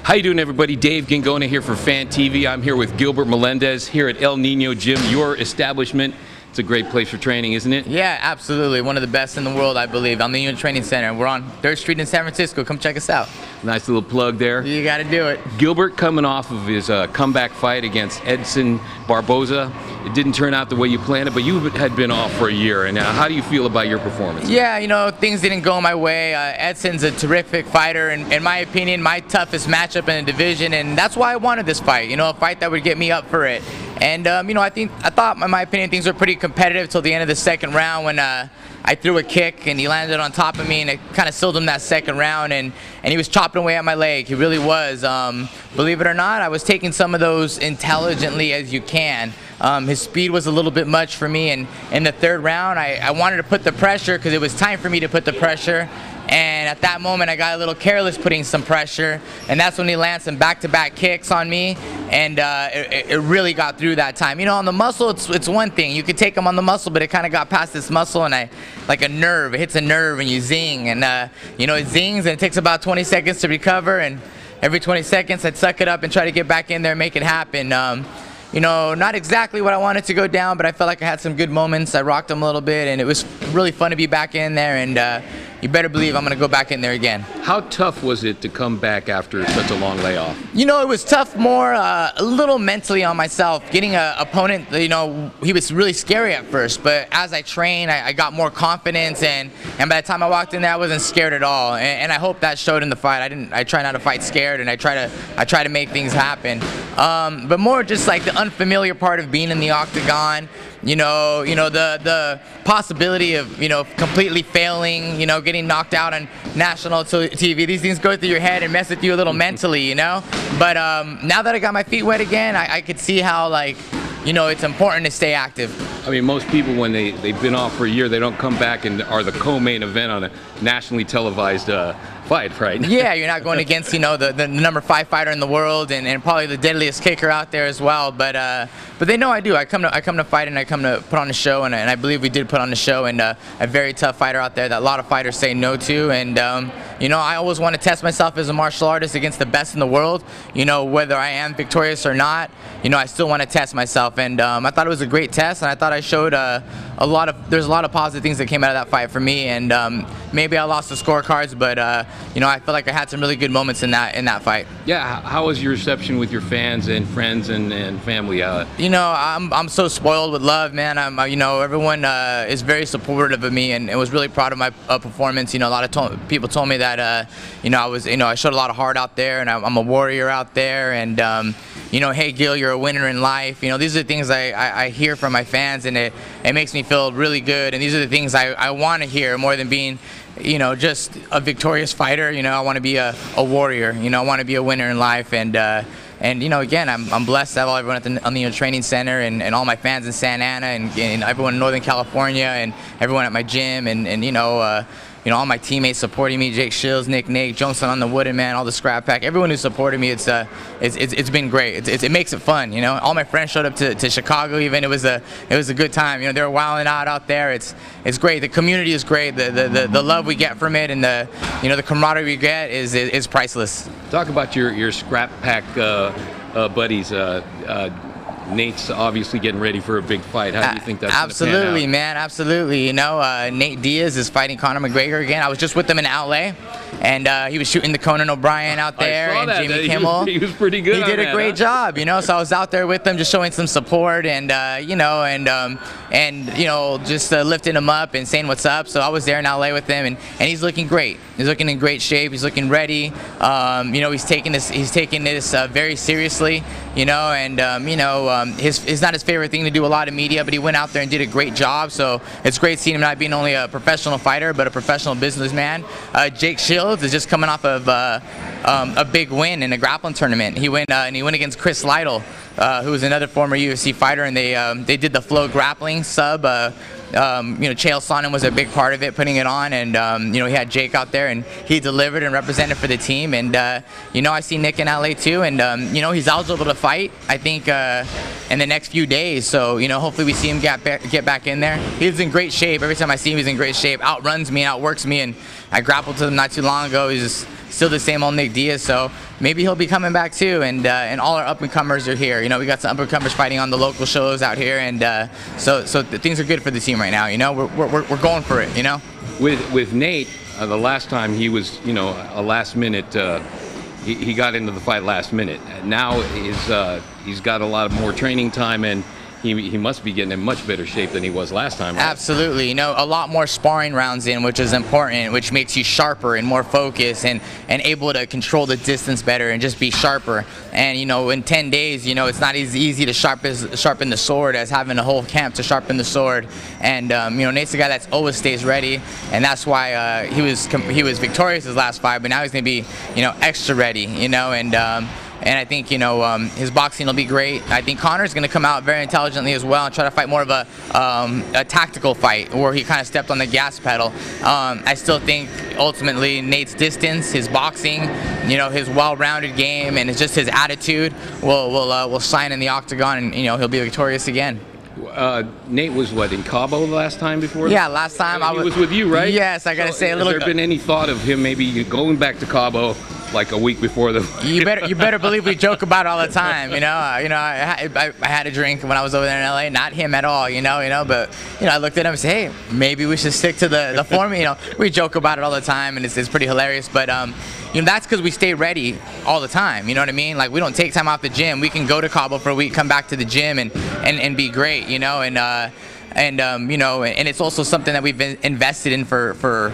How you doing, everybody? Dave Gingona here for Fan TV. I'm here with Gilbert Melendez here at El Nino Gym, your establishment. It's a great place for training, isn't it? Yeah, absolutely. One of the best in the world, I believe. El Nino Training Center. We're on 3rd Street in San Francisco. Come check us out. Nice little plug there. You got to do it. Gilbert coming off of his comeback fight against Edson Barboza. It didn't turn out the way you planned it, but you had been off for a year. And how do you feel about your performance? Yeah, you know, things didn't go my way. Edson's a terrific fighter, and in my opinion, my toughest matchup in the division, and that's why I wanted this fight. You know, a fight that would get me up for it. And you know, I thought, in my opinion, things were pretty competitive till the end of the second round when I threw a kick and he landed on top of me, and it kind of sealed him that second round. And he was chopping away at my leg. He really was. Believe it or not, I was taking some of those intelligently as you can. His speed was a little bit much for me, and in the third round, I wanted to put the pressure because it was time for me to put the pressure. And at that moment, I got a little careless putting some pressure, and that's when he landed some back-to-back kicks on me, and it really got through that time. You know, on the muscle, it's one thing. You could take him on the muscle, but it kind of got past this muscle, and like a nerve. It hits a nerve, and you zing, and you know, it zings, and it takes about 20 seconds to recover, and every 20 seconds, I'd suck it up and try to get back in there and make it happen. You know, not exactly what I wanted to go down, but I felt like I had some good moments. I rocked him a little bit, and it was really fun to be back in there, and you better believe I'm going to go back in there again. How tough was it to come back after such a long layoff? You know, it was tough more a little mentally on myself. Getting an opponent, you know, he was really scary at first, but as I trained, I got more confidence, and by the time I walked in there, I wasn't scared at all. And I hope that showed in the fight. I try not to fight scared, and I try to make things happen. But more just like the unfamiliar part of being in the octagon. You know the possibility of, you know, completely failing, you know, getting knocked out on national TV. These things go through your head and mess with you a little mentally, you know. But now that I got my feet wet again, I could see how, like, you know, it's important to stay active. I mean, most people, when they've been off for a year, they don't come back and are the co-main event on a nationally televised fight, right? Yeah, you're not going against, you know, the #5 fighter in the world, and probably the deadliest kicker out there as well. But they know I do. I come to fight, and I come to put on a show, and I believe we did put on a show, and a very tough fighter out there that a lot of fighters say no to. And you know, I always want to test myself as a martial artist against the best in the world. You know, whether I am victorious or not, you know, I still want to test myself. And I thought it was a great test, and I thought I showed there's a lot of positive things that came out of that fight for me. And maybe I lost the scorecards, but you know, I feel like I had some really good moments in that fight. Yeah, how was your reception with your fans and friends and family? You know, I'm so spoiled with love, man. You know, everyone is very supportive of me, and was really proud of my performance. You know, a lot of people told me that you know, I showed a lot of heart out there, and I'm a warrior out there, and you know, hey Gil, you're a winner in life. You know, these are the things I hear from my fans, and it makes me feel really good. And these are the things I want to hear more than being, you know, just a victorious fighter. You know, I want to be a warrior. You know, I want to be a winner in life. And you know, again, I'm blessed to have everyone at the El Nino Training Center, and all my fans in Santa Ana, and everyone in Northern California, and everyone at my gym, and you know, all my teammates supporting me, Jake Shields, Nick, Johnson on the Wooden Man, all the Scrap Pack, everyone who supported me. It's been great. It makes it fun, you know. All my friends showed up to Chicago even. It was a good time. You know, they were wilding out there. It's great. The community is great. The love we get from it, and the camaraderie we get is priceless. Talk about your Scrap Pack buddies. Nate's obviously getting ready for a big fight. How do you think that's going to pan out? Absolutely, man. Absolutely. You know, Nate Diaz is fighting Conor McGregor again. I was just with him in LA, and he was shooting the Conan O'Brien out there, and Jamie Kimmel. He was pretty good. He did a great job, you know. So I was out there with him, just showing some support, and you know, and you know, just lifting him up and saying what's up. So I was there in LA with him, and he's looking great. He's looking in great shape. He's looking ready. You know, he's taking this very seriously. You know, and you know, it's not his favorite thing to do a lot of media, but he went out there and did a great job. So it's great seeing him not being only a professional fighter, but a professional businessman. Jake Shields is just coming off of a big win in a grappling tournament. He went against Chris Lytle, who was another former UFC fighter, and they did the flow grappling sub. You know, Chael Sonnen was a big part of it, putting it on, and you know, he had Jake out there, and he delivered and represented for the team. And you know, I see Nick in LA too, and you know, he's eligible to fight, I think, in the next few days. So you know, hopefully we see him get back in there. He's in great shape. Every time I see him, he's in great shape. Outruns me, outworks me, and I grappled to him not too long ago. He's just still the same old Nick Diaz. So maybe he'll be coming back too. And all our up-and-comers are here. You know, we got some up-and-comers fighting on the local shows out here, and so things are good for the team right now. You know, we're going for it. You know. With Nate, the last time he was, you know, a last minute. He got into the fight last minute. Now he's got a lot of more training time, and he must be getting in much better shape than he was last time, right? Absolutely. You know, a lot more sparring rounds in, which is important, which makes you sharper and more focused and able to control the distance better and just be sharper. And, you know, in 10 days, you know, it's not as easy to sharpen the sword as having a whole camp to sharpen the sword. And, you know, Nate's a guy that's always stays ready, and that's why he was victorious his last fight, but now he's going to be, you know, extra ready, you know, and I think, you know, his boxing will be great. I think Conor's going to come out very intelligently as well and try to fight more of a tactical fight where he kind of stepped on the gas pedal. I still think ultimately Nate's distance, his boxing, you know, his well-rounded game, and it's just his attitude will shine in the octagon, and, you know, he'll be victorious again. Nate was what, in Cabo last time before? Yeah, last time he was with you, right? Yes, I gotta say a little. Has there been any thought of him maybe going back to Cabo like a week before the? You better believe we joke about it all the time. You know, I had a drink when I was over there in LA. Not him at all. You know, but you know, I looked at him and said, hey, maybe we should stick to the form. You know, we joke about it all the time, and it's pretty hilarious. But you know, that's because we stay ready all the time. You know what I mean? Like, we don't take time off the gym. We can go to Cabo for a week, come back to the gym, and be great. You know, and you know, and it's also something that we've been invested in for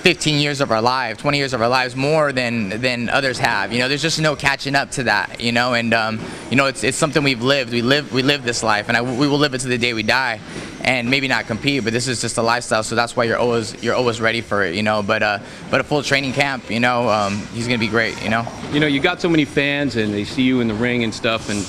15 years of our lives, 20 years of our lives, more than others have. You know, there's just no catching up to that. You know, and you know, it's something we've lived. We live this life, and we will live it to the day we die. And maybe not compete, but this is just a lifestyle. So that's why you're always ready for it. You know, but a full training camp. You know, he's gonna be great. You know. You know, you got so many fans, and they see you in the ring and stuff, and.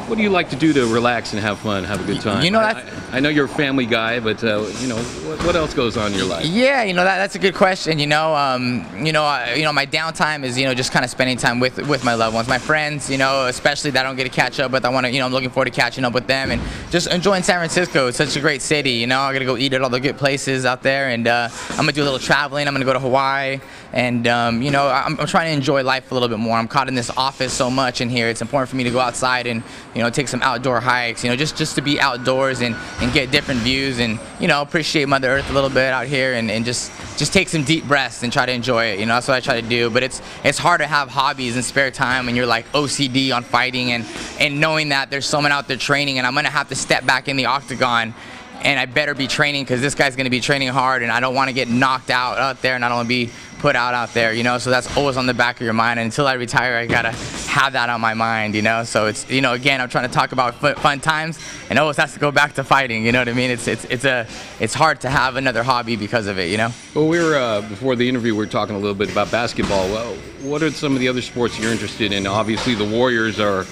What do you like to do to relax and have fun, have a good time? You know, I know you're a family guy, but you know, what else goes on in your life? Yeah, you know, that's a good question. You know, my downtime is, you know, just kind of spending time with my loved ones, my friends. You know, especially that I don't get to catch up with. I want to, you know, I'm looking forward to catching up with them and just enjoying San Francisco. It's such a great city. You know, I got to go eat at all the good places out there, and I'm gonna do a little traveling. I'm gonna go to Hawaii, and you know, I'm trying to enjoy life a little bit more. I'm caught in this office so much in here. It's important for me to go outside and, you know, take some outdoor hikes, you know, just to be outdoors and get different views, and, you know, appreciate Mother Earth a little bit out here, and just take some deep breaths and try to enjoy it. You know, that's what I try to do. But it's hard to have hobbies and spare time when you're like OCD on fighting, and knowing that there's someone out there training, and I'm gonna have to step back in the octagon, and I better be training because this guy's gonna be training hard, and I don't want to get knocked out there, and I don't want to be put out there, you know. So that's always on the back of your mind, and until I retire, I gotta have that on my mind, you know. So it's, you know, again, I'm trying to talk about fun times, and always has to go back to fighting. You know what I mean? It's hard to have another hobby because of it, you know. Well, we were before the interview, we were talking a little bit about basketball. Well, what are some of the other sports you're interested in? Obviously, the Warriors are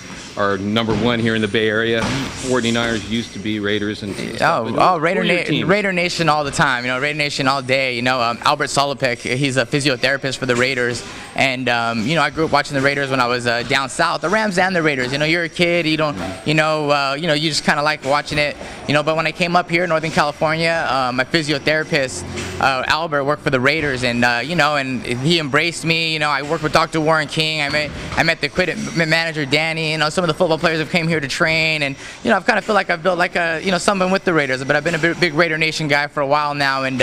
number one here in the Bay Area. 49ers used to be Raiders and stuff. Raider Nation all the time. You know, Raider Nation all day. You know, Albert Solopek, he's a physiotherapist for the Raiders, and you know, I grew up watching the Raiders when I was down south. The Rams and the Raiders. You know, you're a kid. You don't. You know, you just kind of like watching it. You know, but when I came up here, Northern California, my physiotherapist Albert worked for the Raiders, and you know, and he embraced me. You know, I worked with Dr. Warren King. I met the equipment manager Danny. You know, some of the football players have came here to train, and you know, I've kind of feel like I've built like a, you know, something with the Raiders, but I've been a big Raider Nation guy for a while now, and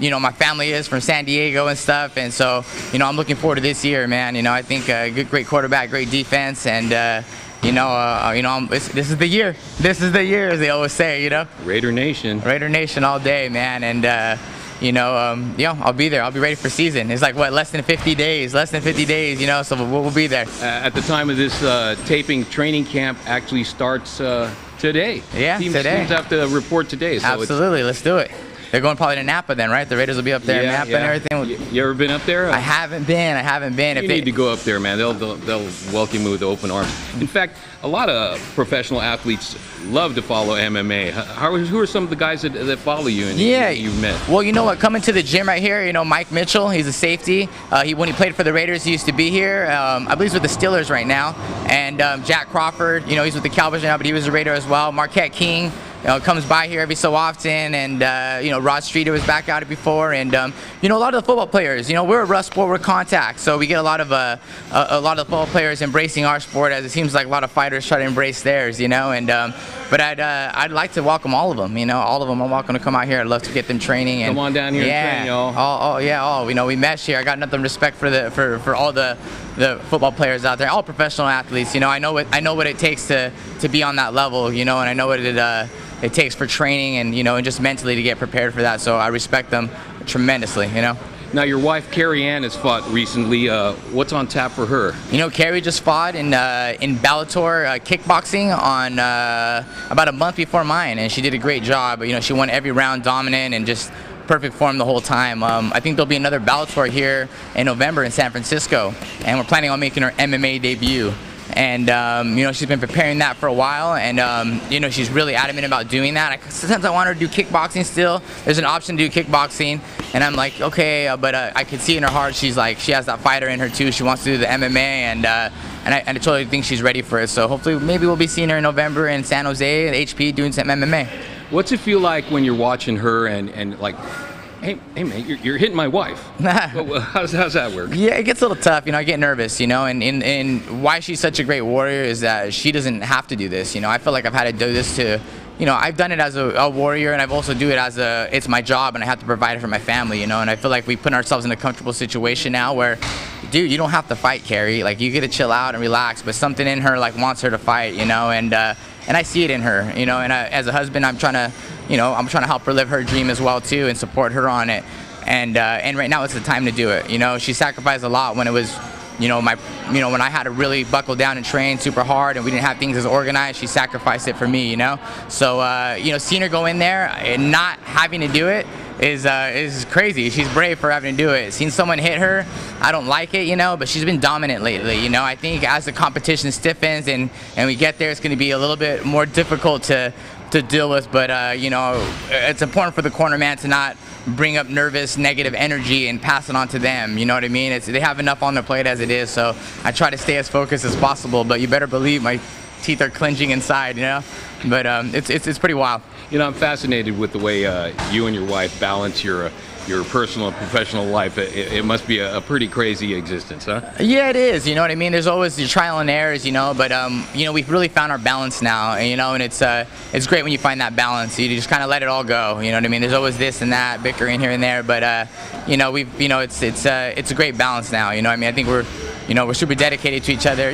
you know, my family is from San Diego and stuff, and so, you know, I'm looking forward to this year, man. You know, I think great quarterback, great defense, and you know, this is the year. This is the year, as they always say. You know, Raider Nation all day, man, and. You know, yeah, I'll be there. I'll be ready for season. It's like, what, less than 50 days, you know, so we'll be there. At the time of this taping, training camp actually starts today. Yeah, today. Teams have to report today. So absolutely, let's do it. They're going probably to Napa then, right? The Raiders will be up there in Napa and everything. You ever been up there? I haven't been. You need to go up there, man. They'll welcome you with open arms. In fact, a lot of professional athletes love to follow MMA. Who are some of the guys that follow you and you've met? Well, you know what? Coming to the gym right here, you know, Mike Mitchell, he's a safety. When he played for the Raiders, he used to be here. I believe he's with the Steelers right now. And Jack Crawford, you know, he's with the Cowboys right now, but he was a Raider as well. Marquette King. comes by here every so often, and Rod Streeter was back out before, and a lot of the football players, we're a rough sport, we're contact, so we get a lot of the football players embracing our sport, as it seems like a lot of fighters try to embrace theirs, but I'd like to welcome all of them, all of them are welcome to come out here. I'd love to get them training. And come on down here and train, y'all. We meshed here. I got nothing respect for all the football players out there, all professional athletes. I know what it takes to be on that level, and I know what it takes for training and just mentally to get prepared for that. So I respect them tremendously. Now, your wife, Carrie Ann, has fought recently. What's on tap for her? Carrie just fought in Bellator kickboxing on about a month before mine, and she did a great job. She won every round dominant and just perfect form the whole time. I think there'll be another Bellator here in November in San Francisco, and we're planning on making her MMA debut. And she's been preparing that for a while, and she's really adamant about doing that. Sometimes I want her to do kickboxing still. There's an option to do kickboxing, and I'm like, okay, but I could see in her heart she has that fighter in her too. She wants to do the MMA, and I totally think she's ready for it. So hopefully, maybe we'll be seeing her in November in San Jose at HP doing some MMA. What's it feel like when you're watching her and like, hey man, you're hitting my wife? How's that work? Yeah, it gets a little tough. I get nervous, and why she's such a great warrior is that she doesn't have to do this. I feel like I've had to do this to, I've done it as a warrior, and I've also do it as it's my job, and I have to provide it for my family, and I feel like we put ourselves in a comfortable situation now where, dude, you don't have to fight, Carrie. Like, you get to chill out and relax, but something in her wants her to fight, and I see it in her, and as a husband, I'm trying to help her live her dream as well too, and support her on it. And right now it's the time to do it. She sacrificed a lot when it was, when I had to really buckle down and train super hard, and we didn't have things as organized. She sacrificed it for me, So seeing her go in there and not having to do it is crazy. She's brave for having to do it. Seeing someone hit her, I don't like it, but she's been dominant lately. I think as the competition stiffens and we get there, it's going to be a little bit more difficult to deal with, but it's important for the corner man to not bring up nervous, negative energy and pass it on to them. You know what I mean? They have enough on their plate as it is, so I try to stay as focused as possible, but you better believe my teeth are clenching inside, but it's pretty wild. I'm fascinated with the way you and your wife balance your personal and professional life. It must be a pretty crazy existence, huh? Yeah, it is. You know what I mean? There's always your trial and errors, but we've really found our balance now, and it's great when you find that balance. You just kind of let it all go. You know what I mean? There's always this and that, bickering here and there, but it's a great balance now. I think we're super dedicated to each other.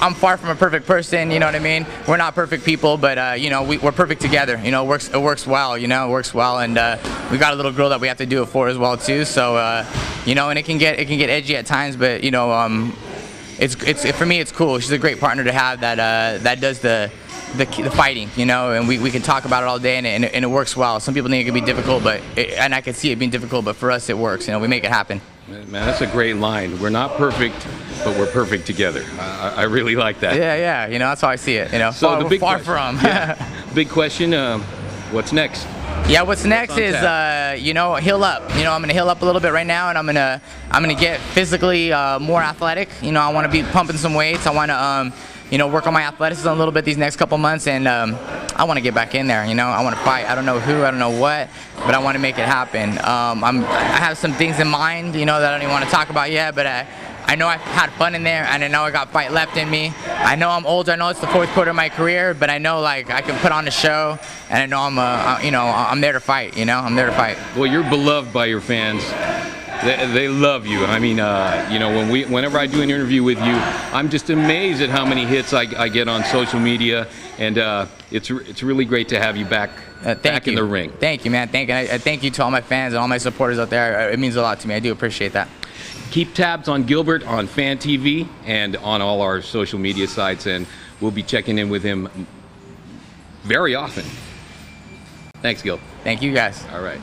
I'm far from a perfect person. You know what I mean? We're not perfect people, but we're perfect together. It works well. It works well, and we got a little girl that we have to do it for as well too. So and it can get edgy at times, but it's for me it's cool. She's a great partner to have that does the fighting, and we can talk about it all day, and it works well. Some people think it can be difficult, and I can see it being difficult, but for us it works. We make it happen. Man, that's a great line. We're not perfect, but we're perfect together. I really like that. Yeah. That's how I see it. So the big far question, from. Big question. What's next? Yeah, what's next is heal up. I'm gonna heal up a little bit right now, and I'm gonna get physically more athletic. I want to be pumping some weights. I want to work on my athleticism a little bit these next couple months, and I want to get back in there. I want to fight. I don't know who, I don't know what, but I want to make it happen. I have some things in mind, that I don't even want to talk about yet, but I know I've had fun in there, and I know I got fight left in me. I know I'm older. I know it's the fourth quarter of my career, but I know I can put on a show, and I know I'm there to fight. I'm there to fight. Well, you're beloved by your fans. They love you. I mean, whenever I do an interview with you, I'm just amazed at how many hits I get on social media, and it's really great to have you back in the ring. Thank you, man. Thank you to all my fans and all my supporters out there. It means a lot to me. I do appreciate that. Keep tabs on Gilbert on Fan TV and on all our social media sites, and we'll be checking in with him very often. Thanks, Gil. Thank you, guys. All right.